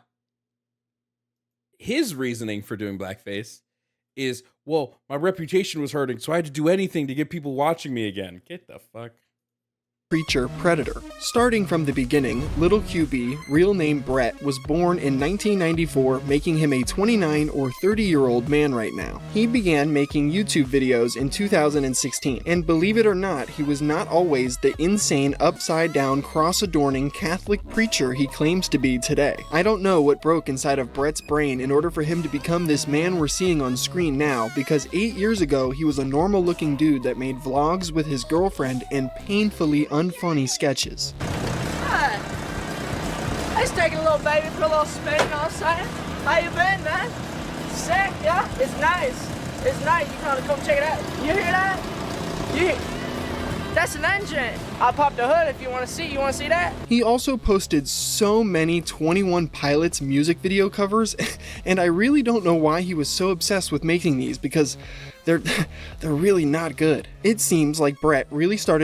his reasoning for doing blackface is, well, my reputation was hurting, so I had to do anything to get people watching me again. Get the fuck. Preacher Predator. Starting from the beginning, Little QB, real name Brett, was born in 1994, making him a 29 or 30-year-old man right now. He began making YouTube videos in 2016, and believe it or not, he was not always the insane, upside-down, cross-adorning Catholic preacher he claims to be today. I don't know what broke inside of Brett's brain in order for him to become this man we're seeing on screen now, because 8 years ago, he was a normal-looking dude that made vlogs with his girlfriend and painfully unfunny sketches. Hi. I just taking a little baby for a little spin, you know what I'm saying? How you been, man? Sick, yeah? It's nice. It's nice. You gotta come check it out. You hear that? That's an engine. I'll pop the hood if you want to see. You want to see that? He also posted so many 21 Pilots music video covers, and I really don't know why he was so obsessed with making these, because they're really not good. It seems like Brett really started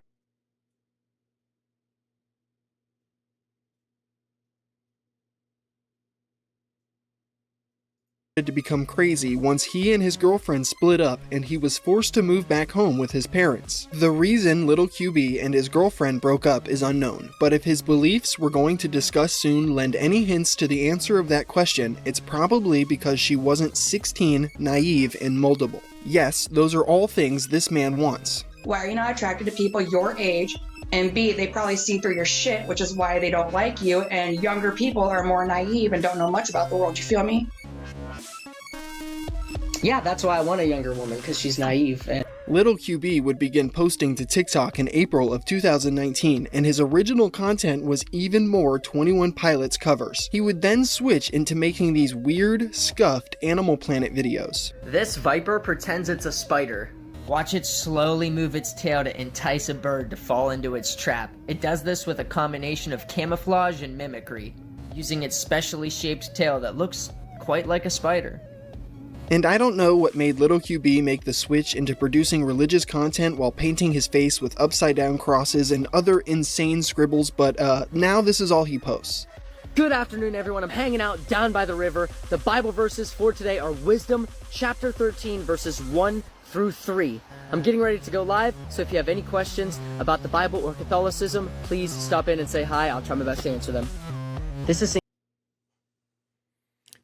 to become crazy once he and his girlfriend split up and he was forced to move back home with his parents. The reason Little QB and his girlfriend broke up is unknown, but if his beliefs we're going to discuss soon lend any hints to the answer of that question, it's probably because she wasn't 16, naive, and moldable. Yes, those are all things this man wants. Why are you not attracted to people your age? And B, they probably see through your shit, which is why they don't like you. And younger people are more naive and don't know much about the world. You feel me? Yeah, that's why I want a younger woman, because she's naive. And Little QB would begin posting to TikTok in April of 2019, and his original content was even more 21 Pilots covers. He would then switch into making these weird, scuffed Animal Planet videos. This viper pretends it's a spider. Watch it slowly move its tail to entice a bird to fall into its trap. It does this with a combination of camouflage and mimicry, using its specially shaped tail that looks quite like a spider. And I don't know what made Little QB make the switch into producing religious content while painting his face with upside-down crosses and other insane scribbles, but now this is all he posts. Good afternoon, everyone. I'm hanging out down by the river. The Bible verses for today are Wisdom, chapter 13, verses 1 through 3. I'm getting ready to go live, so if you have any questions about the Bible or Catholicism, please stop in and say hi. I'll try my best to answer them. This is...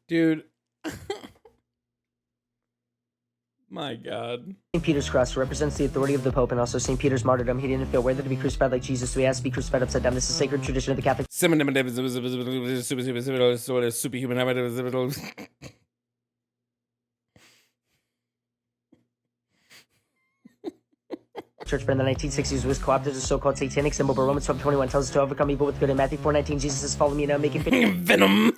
Dude. My God. St. Peter's cross represents the authority of the Pope and also St. Peter's martyrdom. He didn't feel worthy to be crucified like Jesus, so he has to be crucified upside down. This is sacred tradition of the Catholic... Superhuman. church, but in the 1960s was co-opted as a so-called satanic symbol, but Romans 12:21 tells us to overcome evil with good. In Matthew 4:19, Jesus says, follow me and I'll make you fit. Venom.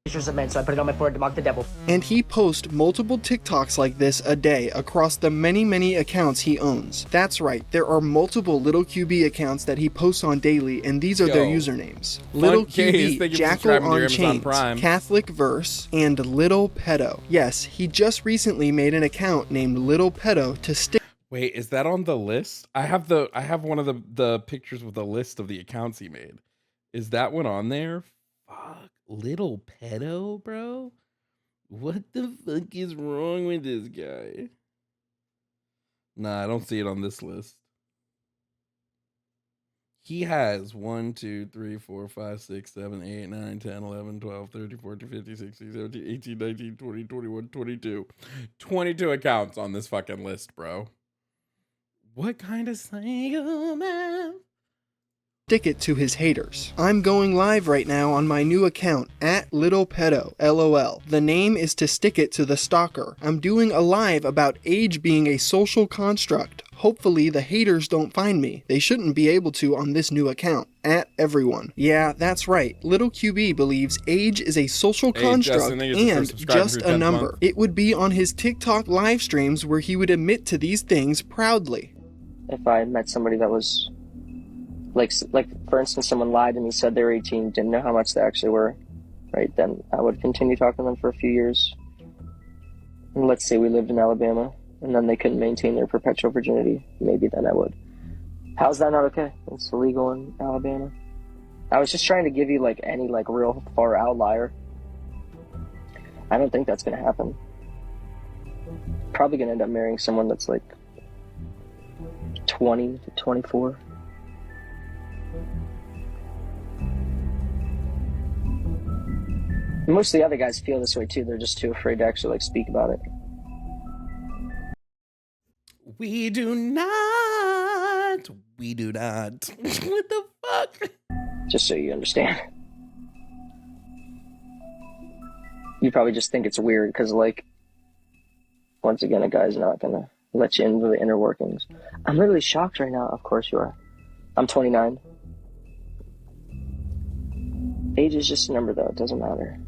Pictures of men, so I put it on my forehead to mock the devil. And he posts multiple TikToks like this a day across the many accounts he owns. That's right, there are multiple Little QB accounts that he posts on daily, and these are their usernames. Little QB, Jackal on Chains, Catholic Verse, and Little Pedo. Yes, he just recently made an account named Little Pedo to stick. Wait, is that on the list? I have one of the pictures with the list of the accounts he made. Is that one on there? Fuck. Little Pedo, bro? What the fuck is wrong with this guy? Nah, I don't see it on this list. He has 1, 2, 3, 4, 5, 6, 7, 8, 9, 10, 11, 12, 13, 14, 15, 16, 17, 18, 19, 20, 21, 22. 22 accounts on this fucking list, bro. What kind of psycho man? Stick it to his haters. I'm going live right now on my new account, @LittlePedo, LOL. The name is to stick it to the stalker. I'm doing a live about age being a social construct. Hopefully the haters don't find me. They shouldn't be able to on this new account, @everyone. Yeah, that's right. Little QB believes age is a social construct and just a number. It would be on his TikTok live streams where he would admit to these things proudly. If I met somebody that was like for instance, someone lied and he said they were 18, didn't know how much they actually were, right? Then I would continue talking to them for a few years. And let's say we lived in Alabama and then they couldn't maintain their perpetual virginity. Maybe then I would. How's that not okay? It's illegal in Alabama. I was just trying to give you like any like real far outlier. I don't think that's gonna happen. Probably gonna end up marrying someone that's like 20 to 24. Most of the other guys feel this way too. They're just too afraid to actually like speak about it. We do not. We do not. What the fuck? Just so you understand. You probably just think it's weird because, like, once again, a guy's not gonna let you into the inner workings. I'm literally shocked right now. Of course you are. I'm 29. Age is just a number, though. It doesn't matter.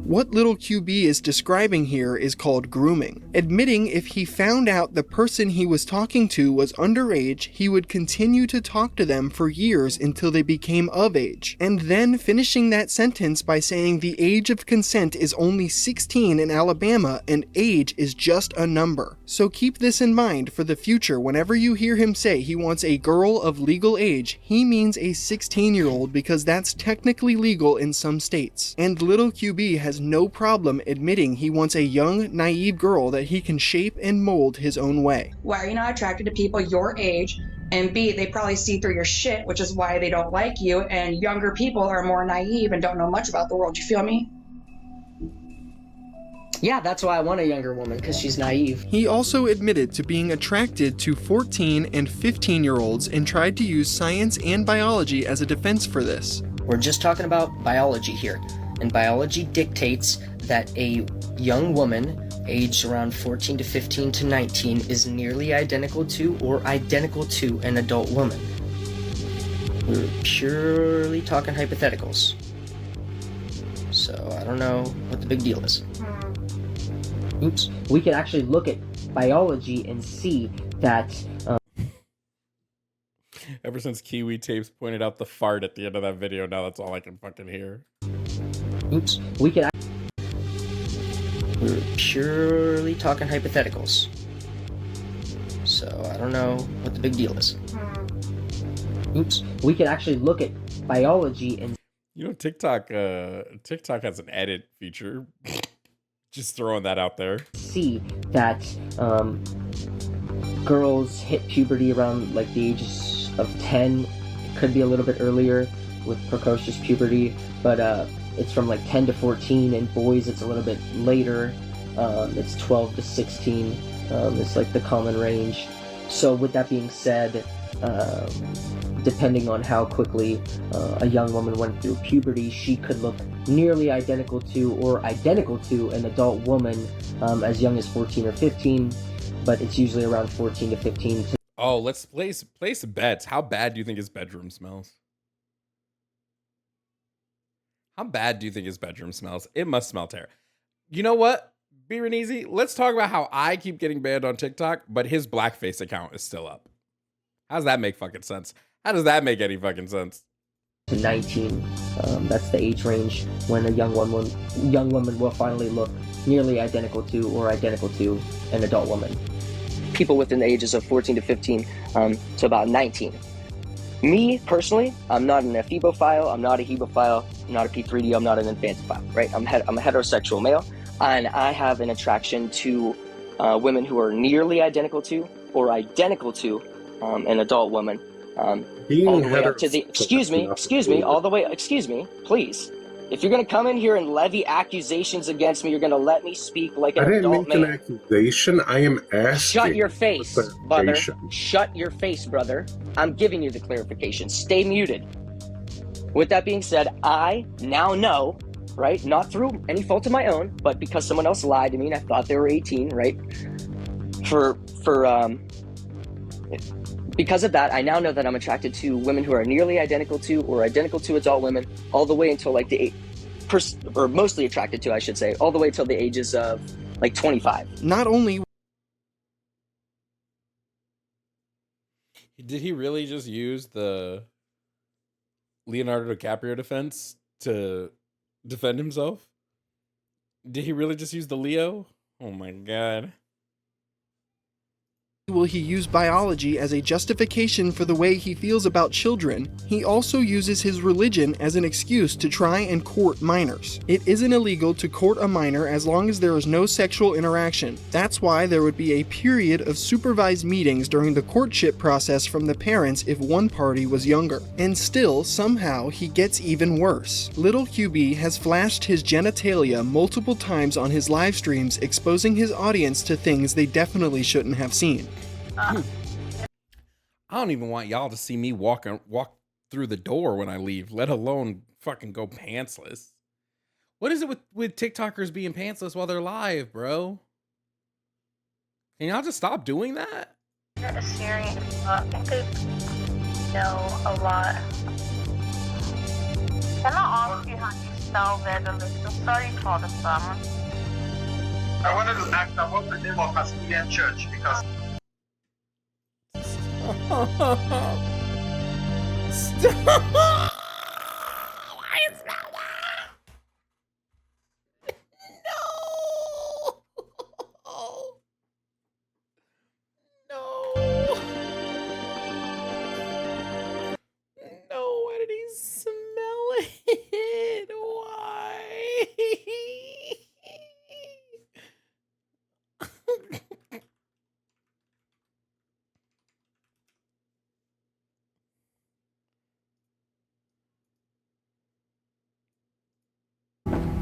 What Little QB is describing here is called grooming. Admitting if he found out the person he was talking to was underage, he would continue to talk to them for years until they became of age, and then finishing that sentence by saying the age of consent is only 16 in Alabama and age is just a number. So keep this in mind for the future. Whenever you hear him say he wants a girl of legal age, he means a 16-year-old because that's technically legal in some states. And Little QB has no problem admitting he wants a young, naive girl that he can shape and mold his own way. Why are you not attracted to people your age? And B, they probably see through your shit, which is why they don't like you. And younger people are more naive and don't know much about the world. You feel me? Yeah, that's why I want a younger woman, because she's naive. He also admitted to being attracted to 14 and 15-year-olds and tried to use science and biology as a defense for this. We're just talking about biology here. And biology dictates that a young woman aged around 14 to 15 to 19 is nearly identical to or identical to an adult woman. We're purely talking hypotheticals. So I don't know what the big deal is. Oops. We could actually look at biology and see that... Ever since Kiwi Tapes pointed out the fart at the end of that video, now that's all I can fucking hear. Oops. We could... We're purely talking hypotheticals. So I don't know what the big deal is. Oops. We could actually look at biology and... You know, TikTok has an edit feature. Just throwing that out there. See that girls hit puberty around like the ages of 10. It could be a little bit earlier with precocious puberty, but it's from like 10 to 14, and boys it's a little bit later. It's 12 to 16. It's like the common range. So with that being said, Depending on how quickly a young woman went through puberty, she could look nearly identical to or identical to an adult woman as young as 14 or 15, but it's usually around 14 to 15. Oh, let's place bets. How bad do you think his bedroom smells? How bad do you think his bedroom smells? It must smell terrible. You know what? Easy. Let's talk about how I keep getting banned on TikTok, but his Blackface account is still up. How does that make fucking sense? How does that make any fucking sense? To 19, that's the age range when a young woman will finally look nearly identical to or identical to an adult woman. People within the ages of 14 to 15 to about 19. Me, personally, I'm not an ephebophile, I'm not a hebophile, I'm not a P3D, I'm not an infantophile, right? I'm a heterosexual male, and I have an attraction to women who are nearly identical to or identical to an adult woman. All the way up to the, excuse me, all the way, excuse me, please. If you're going to come in here and levy accusations against me, you're going to let me speak like an adult man. I didn't make an accusation. I am asking. Shut your face, brother. Shut your face, brother. I'm giving you the clarification. Stay muted. With that being said, I now know, right, not through any fault of my own, but because someone else lied to me and I thought they were 18, right, because of that, I now know that I'm attracted to women who are nearly identical to or identical to adult women all the way until like or mostly attracted to, I should say, all the way till the ages of like 25. Not only did he really just use the Leonardo DiCaprio defense to defend himself? Did he really just use the Leo? Oh my God. will he use biology as a justification for the way he feels about children, he also uses his religion as an excuse to try and court minors. It isn't illegal to court a minor as long as there is no sexual interaction. That's why there would be a period of supervised meetings during the courtship process from the parents if one party was younger. And still, somehow, he gets even worse. Little QB has flashed his genitalia multiple times on his live streams, exposing his audience to things they definitely shouldn't have seen. I don't even want y'all to see me walk through the door when I leave, let alone fucking go pantsless. What is it with TikTokers being pantsless while they're live, bro? Can y'all just stop doing that? A serious I could know a lot. Can I ask you how you spell Vedalist? I'm sorry for the summer. I wanted to ask about the name of Castilian Church because Stop! Why is that? No! No! No, why did he smell it? Why?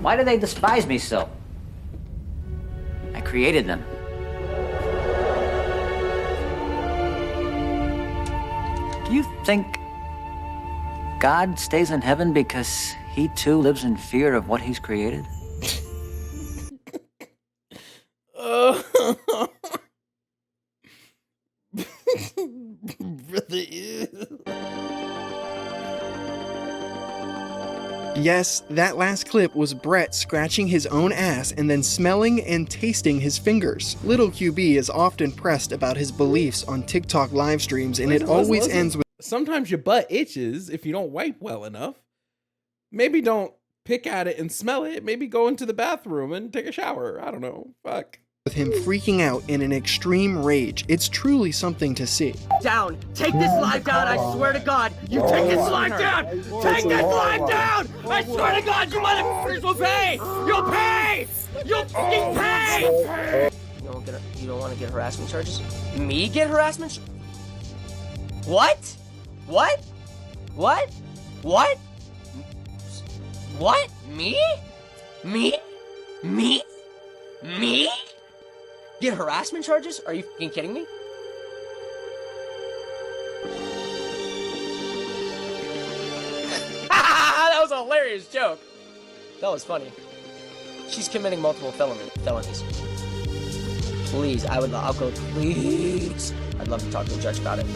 Why do they despise me so? I created them. Do you think God stays in heaven because he too lives in fear of what he's created? Yes, that last clip was Brett scratching his own ass and then smelling and tasting his fingers. Little QB is often pressed about his beliefs on TikTok live streams, and it always ends with, sometimes your butt itches if you don't wipe well enough. Maybe don't pick at it and smell it. Maybe go into the bathroom and take a shower. I don't know. Fuck. with him freaking out in an extreme rage. It's truly something to see. Down! Take this live down, I swear to God! You take this live down! Take this live down! I swear to God, you motherfuckers will pay! You'll pay! You'll fucking pay! You don't want to get harassment charges? Me get harassment? What? What? What? What? What? Me? Me? Me? Me? Get harassment charges? Are you fucking kidding me? an hilarious joke. That was funny. She's committing multiple felonies. Please, I'll go, please. I'd love to talk to the judge about it.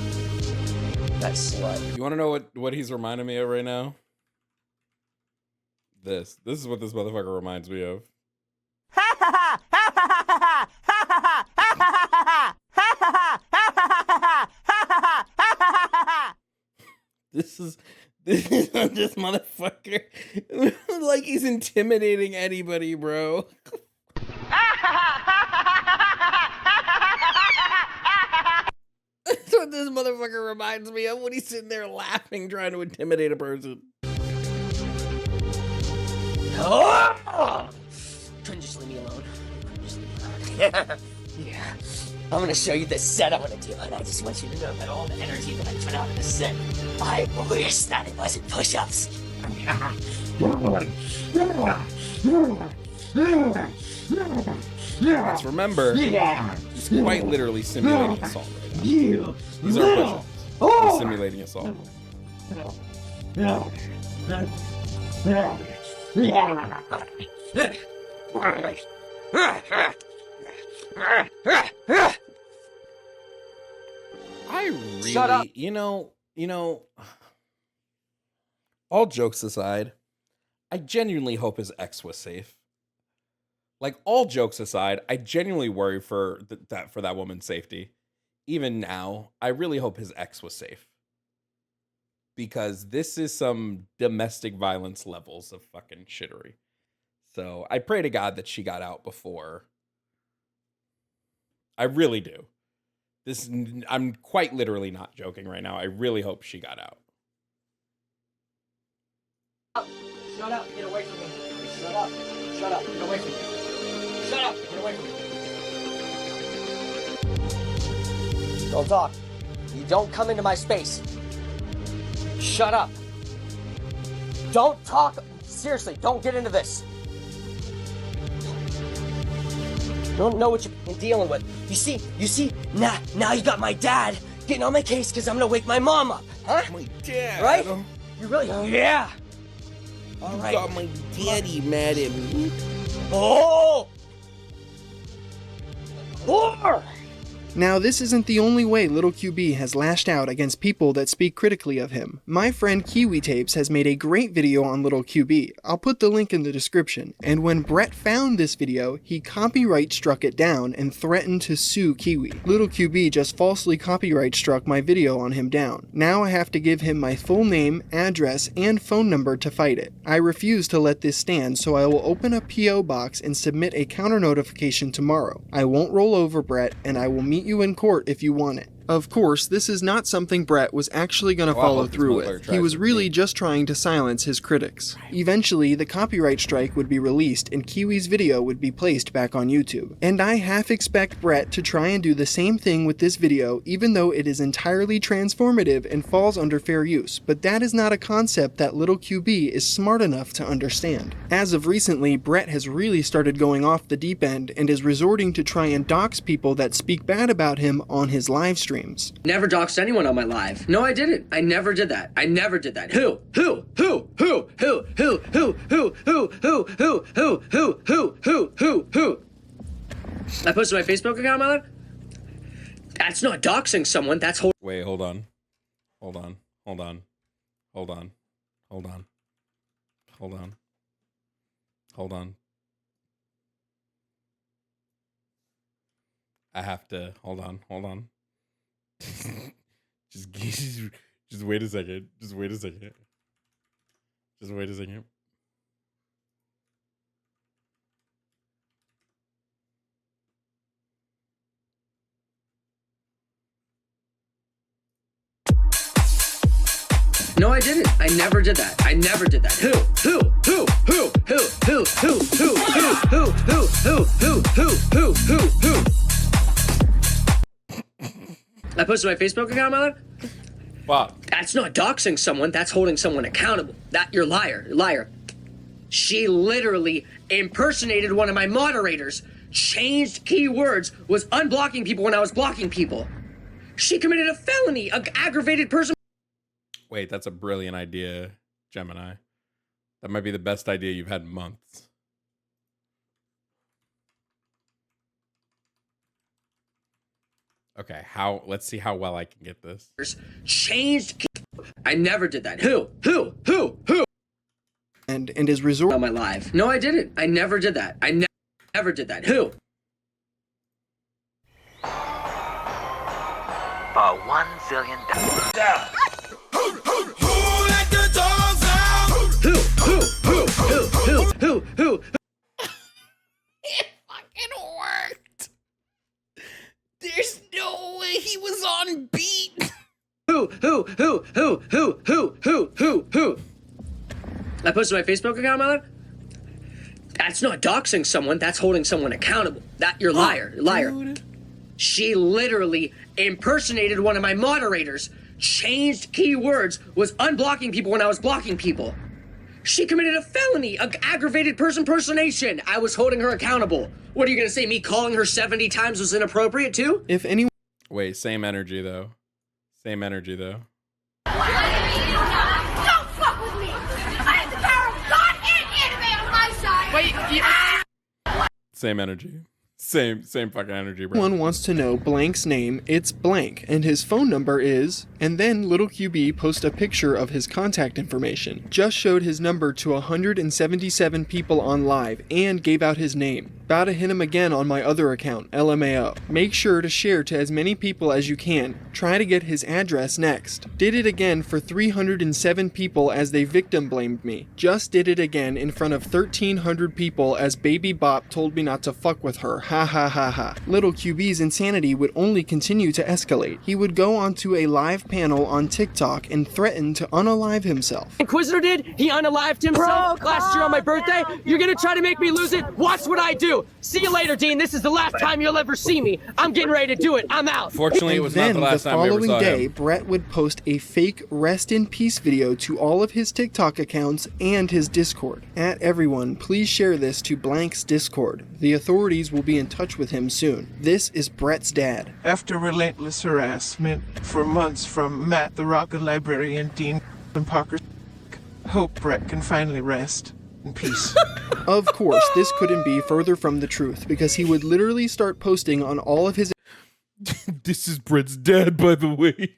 That slut. You want to know what he's reminding me of right now? This is what this motherfucker reminds me of. This is this motherfucker like he's intimidating anybody, bro. That's what this motherfucker reminds me of when he's sitting there laughing, trying to intimidate a person. Oh! Couldn't just leave me alone. Yeah. I'm gonna show you the set I'm gonna do, and I just want you to know that all the energy that I put out of the set, I wish that it wasn't push-ups. Let's remember, he's quite literally simulating assault right now. These are push-ups. He's simulating assault. I really, Shut up. you know, all jokes aside, I genuinely hope his ex was safe. Like, all jokes aside, I genuinely worry for that woman's safety. Even now, I really hope his ex was safe. Because this is some domestic violence levels of fucking shittery. So I pray to God that she got out before. I really do. I'm quite literally not joking right now. I really hope she got out. Shut up, get away from me. Shut up, get away from me. Shut up, get away from me. Don't talk. You don't come into my space. Shut up. Don't talk. Seriously, don't get into this. You don't know what you're dealing with. You see, now you got my dad getting on my case because I'm gonna wake my mom up, huh? My dad. Right? You really? Yeah. All right. You got my daddy mad at me. Oh! Whore! Now, this isn't the only way Little QB has lashed out against people that speak critically of him. My friend Kiwi Tapes has made a great video on Little QB. I'll put the link in the description. And when Brett found this video, he copyright struck it down and threatened to sue Kiwi. Little QB just falsely copyright struck my video on him down. Now I have to give him my full name, address, and phone number to fight it. I refuse to let this stand, so I will open a PO box and submit a counter notification tomorrow. I won't roll over Brett, and I will meet you in court if you want it. Of course, this is not something Brett was actually going to follow through with. He was really just trying to silence his critics. Eventually, the copyright strike would be released and Kiwi's video would be placed back on YouTube. And I half expect Brett to try and do the same thing with this video, even though it is entirely transformative and falls under fair use, but that is not a concept that Little QB is smart enough to understand. As of recently, Brett has really started going off the deep end and is resorting to try and dox people that speak bad about him on his live streams. Never doxed anyone on my live. No, I didn't. I never did that. I never did that. Who? I posted my Facebook account on my live? That's not doxing someone. That's Wait, hold on. Hold on. Hold on. Hold on. Hold on. Hold on. Hold on. I have to hold on. just wait a second. Just wait a second. No, I didn't. I never did that. I never did that. Who? I posted my Facebook account on my live? Fuck. That's not doxing someone. That's holding someone accountable. You're liar. She literally impersonated one of my moderators, changed keywords, was unblocking people when I was blocking people. She committed a felony, an aggravated person. Wait, that's a brilliant idea, Gemini. That might be the best idea you've had in months. Okay, let's see how well I can get this. Changed. I never did that. Who? And is resort on my live. No, I didn't. I never did that. I never did that. Who? For $1 zillion. Who? It fucking worked. There's no way he was on beat. Who? I posted my Facebook account, Mother. That's not doxing someone. That's holding someone accountable. You're liar. Dude. She literally impersonated one of my moderators, changed keywords, was unblocking people when I was blocking people. She committed a felony, aggravated person impersonation. I was holding her accountable. What are you going to say? Me calling her 70 times was inappropriate too? If anyone... Wait, same energy though. Don't fuck with me! I have the power of God and anime on my side! Wait, Same energy. Same fucking energy, bro. One wants to know blank's name, it's blank, and his phone number is, and then little QB posts a picture of his contact information. Just showed his number to 177 people on live and gave out his name. About to hit him again on my other account, LMAO. Make sure to share to as many people as you can. Try to get his address next. Did it again for 307 people as they victim blamed me. Just did it again in front of 1,300 people as Baby Bop told me not to fuck with her. Ha ha ha ha. Little QB's insanity would only continue to escalate. He would go onto a live panel on TikTok and threaten to unalive himself. Inquisitor did? He unalived himself last year on my birthday? You're gonna try to make me lose it? Watch what I do! See you later, Dean. This is the last time you'll ever see me. I'm getting ready to do it. I'm out. Fortunately, it was not the last time we ever saw him. Then the following day, Brett would post a fake rest in peace video to all of his TikTok accounts and his Discord. At everyone, please share this to Blank's Discord. The authorities will be in touch with him soon. This is Brett's dad. After relentless harassment for months from Matt, the Rocket Librarian, Dean, and Parker, hope Brett can finally rest in peace. Of course, this couldn't be further from the truth, because he would literally start posting on all of his... This is Brett's dad, by the way.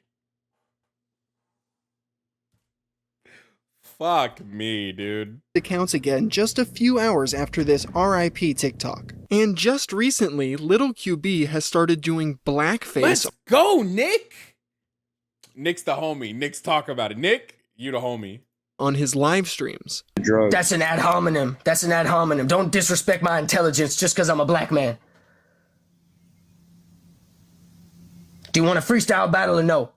Fuck me, dude. Accounts again just a few hours after this RIP TikTok. And just recently, little QB has started doing blackface. Let's go, Nick! Nick's the homie. Nick's talk about it. Nick, you the homie. On his live streams. That's an ad hominem. Don't disrespect my intelligence just because I'm a black man. Do you want a freestyle battle or no?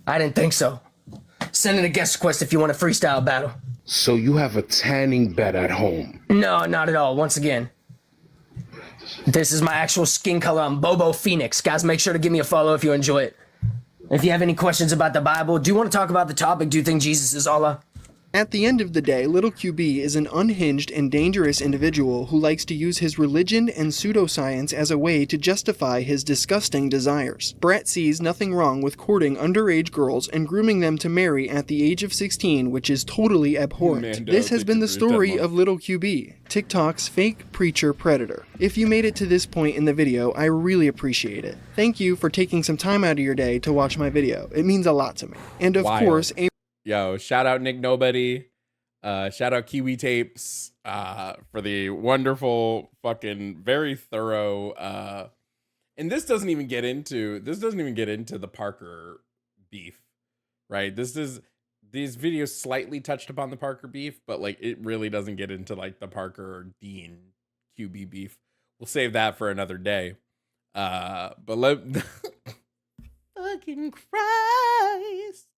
I didn't think so. Send in a guest request if you want a freestyle battle. So you have a tanning bed at home? No, not at all. Once again. This is my actual skin color. I'm Bobo Phoenix. Guys, make sure to give me a follow if you enjoy it. If you have any questions about the Bible, do you want to talk about the topic? Do you think Jesus is Allah? At the end of the day, little QB is an unhinged and dangerous individual who likes to use his religion and pseudoscience as a way to justify his disgusting desires. Brett sees nothing wrong with courting underage girls and grooming them to marry at the age of 16, which is totally abhorrent. This has been the story of little QB, TikTok's fake preacher predator. If you made it to this point in the video, I really appreciate it. Thank you for taking some time out of your day to watch my video. It means a lot to me. And of course, Yo, shout out Nick Nobody. Shout out Kiwi Tapes for the wonderful, fucking, very thorough. And this doesn't even get into the Parker beef, right? These videos slightly touched upon the Parker beef, but like it really doesn't get into like the Parker or Dean QB beef. We'll save that for another day. But fucking Christ.